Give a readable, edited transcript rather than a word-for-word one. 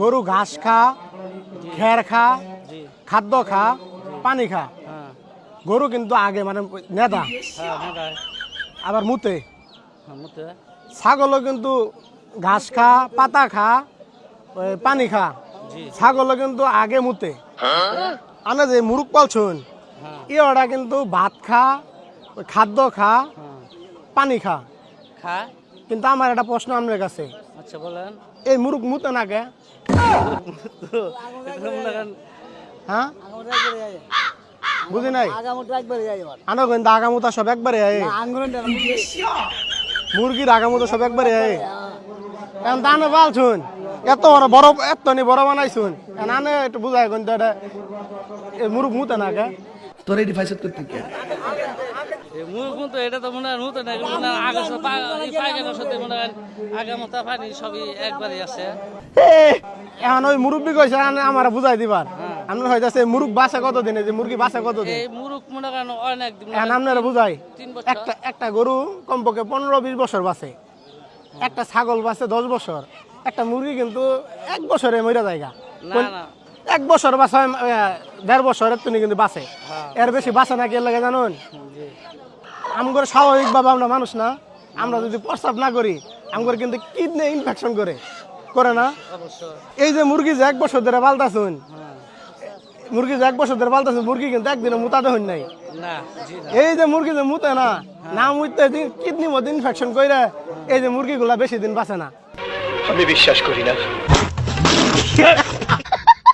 গরু ঘাস খা, খের খা, খাদ্য খা, পানি খা। গরু কিন্তু আগে মানে নেদা, আবার মুতে। ছাগলও কিন্তু ঘাস খা, পাতা খা, পানি খা। ছাগলও কিন্তু আগে মুতে। আনে যে মুরুগ পালছুন ওটা কিন্তু ভাত খা, খাদ্য খা, পানি খা। কিন্তু আমার একটা প্রশ্ন আপনার কাছে, আচ্ছা বলেন। এই মুরুগ মুতে না কে? হ্যাঁ বুঝি নাই। আনো কিন্তু আগামুতা সব একবারে মুরগির আগামুতা সব একবারে এখন দানে পালছুন এত বড় এত নি বড় বানাইছুন আনে একটু বুঝাই কিন্তু এটা মুরুগ মুতে না কে? তোর এই ডিভাইস করতে কে? মুরগ তো এটা তো মনে হয় নতুন মনে হয় আগে পায়খানার সাথে মনে হয় আগামতা পানি সবই একবারই আছে। এখন ওই মুরব্বী কইছে আমার বুঝাই দিবার আপনার হইতাছে মুরগ বাসা কতদিনে, যে মুরগি বাসা কতদিন? এই মুরগ মনে করেন অনেক দিন, এখন আপনারা বুঝাই 3 বছর। একটা গরু কমপক্ষে 15-20 বছর বাঁচে, একটা ছাগল বাঁচে 10 বছর, একটা মুরগি কিন্তু 1 বছরে মরে যায়গা। না না 1 বছর বাঁচে, 1.5 বছরের তুমি কিন্তু বাঁচে, এর বেশি বাঁচে না কি লাগে জানুন? আমগর স্বাভাবিকভাবে আমরা মানুষ না, আমরা যদি প্রস্রাব না করি আমগর কিন্তু কিডনি ইনফেকশন করে না? এই যে মুরগি যে 1 বছর ধরে পালতাছুন, মুরগি কিন্তু একদিনে মুতাতে হন নাই। এই যে মুরগি যে মুতে না মুতে কিডনি মধ্যে ইনফেকশন কইরা এই যে মুরগিগুলা বেশি দিন বাঁচে না। আমি বিশ্বাস করি না।